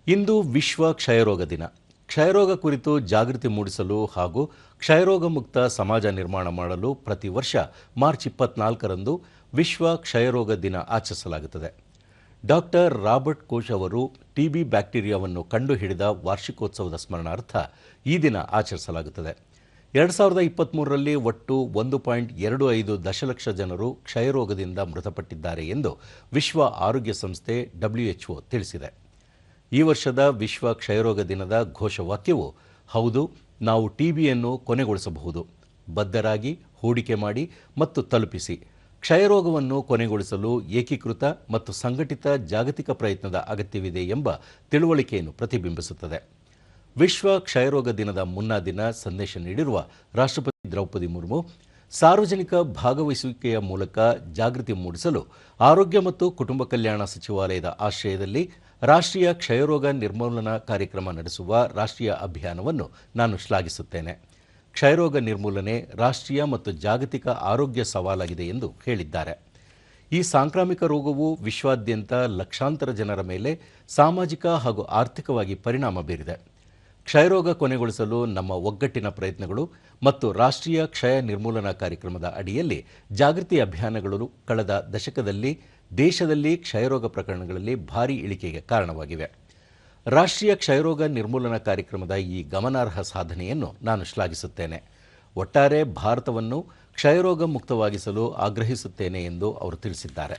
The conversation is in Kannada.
ಇಂದು ವಿಶ್ವ ಕ್ಷಯರೋಗ ದಿನ. ಕ್ಷಯರೋಗ ಕುರಿತು ಜಾಗೃತಿ ಮೂಡಿಸಲು ಹಾಗೂ ಕ್ಷಯರೋಗ ಮುಕ್ತ ಸಮಾಜ ನಿರ್ಮಾಣ ಮಾಡಲು ಪ್ರತಿ ವರ್ಷ ಮಾರ್ಚ್ 24ರಂದು ವಿಶ್ವ ಕ್ಷಯರೋಗ ದಿನ ಆಚರಿಸಲಾಗುತ್ತದೆ. ಡಾಕ್ಟರ್ ರಾಬರ್ಟ್ ಕೋಶ್ ಅವರು ಟಿಬಿ ಬ್ಯಾಕ್ಟೀರಿಯಾವನ್ನು ಕಂಡುಹಿಡಿದ ವಾರ್ಷಿಕೋತ್ಸವದ ಸ್ಮರಣಾರ್ಥ ಈ ದಿನ ಆಚರಿಸಲಾಗುತ್ತದೆ. 2023ರಲ್ಲಿ ಒಟ್ಟು 1.25 ದಶಲಕ್ಷ ಜನರು ಕ್ಷಯರೋಗದಿಂದ ಮೃತಪಟ್ಟಿದ್ದಾರೆ ಎಂದು ವಿಶ್ವ ಆರೋಗ್ಯ ಸಂಸ್ಥೆ WHO ತಿಳಿಸಿದೆ. ಈ ವರ್ಷದ ವಿಶ್ವ ಕ್ಷಯರೋಗ ದಿನದ ಘೋಷವಾಕ್ಯವು ಹೌದು, ನಾವು ಟಿಬಿಯನ್ನು ಕೊನೆಗೊಳಿಸಬಹುದು, ಬದ್ಧರಾಗಿ ಹೂಡಿಕೆ ಮಾಡಿ ಮತ್ತು ತಲುಪಿಸಿ. ಕ್ಷಯರೋಗವನ್ನು ಕೊನೆಗೊಳಿಸಲು ಏಕೀಕೃತ ಮತ್ತು ಸಂಘಟಿತ ಜಾಗತಿಕ ಪ್ರಯತ್ನದ ಅಗತ್ಯವಿದೆ ಎಂಬ ತಿಳುವಳಿಕೆಯನ್ನು ಪ್ರತಿಬಿಂಬಿಸುತ್ತದೆ. ವಿಶ್ವ ಕ್ಷಯರೋಗ ದಿನದ ಮುನ್ನಾ ದಿನ ಸಂದೇಶ ನೀಡಿರುವ ರಾಷ್ಟ್ರಪತಿ ದ್ರೌಪದಿ ಮುರ್ಮು, ಸಾರ್ವಜನಿಕ ಭಾಗವಹಿಸುವಿಕೆಯ ಮೂಲಕ ಜಾಗೃತಿ ಮೂಡಿಸಲು ಆರೋಗ್ಯ ಮತ್ತು ಕುಟುಂಬ ಕಲ್ಯಾಣ ಸಚಿವಾಲಯದ ಆಶ್ರಯದಲ್ಲಿ ರಾಷ್ಟ್ರೀಯ ಕ್ಷಯರೋಗ ನಿರ್ಮೂಲನಾ ಕಾರ್ಯಕ್ರಮ ನಡೆಸುವ ರಾಷ್ಟ್ರೀಯ ಅಭಿಯಾನವನ್ನು ನಾನು ಶ್ಲಾಘಿಸುತ್ತೇನೆ. ಕ್ಷಯರೋಗ ನಿರ್ಮೂಲನೆ ರಾಷ್ಟ್ರೀಯ ಮತ್ತು ಜಾಗತಿಕ ಆರೋಗ್ಯ ಸವಾಲಾಗಿದೆ ಎಂದು ಹೇಳಿದ್ದಾರೆ. ಈ ಸಾಂಕ್ರಾಮಿಕ ರೋಗವು ವಿಶ್ವಾದ್ಯಂತ ಲಕ್ಷಾಂತರ ಜನರ ಮೇಲೆ ಸಾಮಾಜಿಕ ಹಾಗೂ ಆರ್ಥಿಕವಾಗಿ ಪರಿಣಾಮ ಬೀರಿದೆ. ಕ್ಷಯರೋಗ ಕೊನೆಗೊಳಿಸಲು ನಮ್ಮ ಒಗ್ಗಟ್ಟಿನ ಪ್ರಯತ್ನಗಳು ಮತ್ತು ರಾಷ್ಟ್ರೀಯ ಕ್ಷಯ ನಿರ್ಮೂಲನಾ ಕಾರ್ಯಕ್ರಮದ ಅಡಿಯಲ್ಲಿ ಜಾಗೃತಿ ಅಭಿಯಾನಗಳು ಕಳೆದ ದಶಕದಲ್ಲಿ ದೇಶದಲ್ಲಿ ಕ್ಷಯರೋಗ ಪ್ರಕರಣಗಳಲ್ಲಿ ಭಾರೀ ಇಳಿಕೆಗೆ ಕಾರಣವಾಗಿವೆ. ರಾಷ್ಟ್ರೀಯ ಕ್ಷಯರೋಗ ನಿರ್ಮೂಲನಾ ಕಾರ್ಯಕ್ರಮದ ಈ ಗಮನಾರ್ಹ ಸಾಧನೆಯನ್ನು ನಾನು ಶ್ಲಾಘಿಸುತ್ತೇನೆ. ಒಟ್ಟಾರೆ ಭಾರತವನ್ನು ಕ್ಷಯರೋಗ ಮುಕ್ತವಾಗಿಸಲು ಆಗ್ರಹಿಸುತ್ತೇನೆ ಎಂದು ಅವರು ತಿಳಿಸಿದ್ದಾರೆ.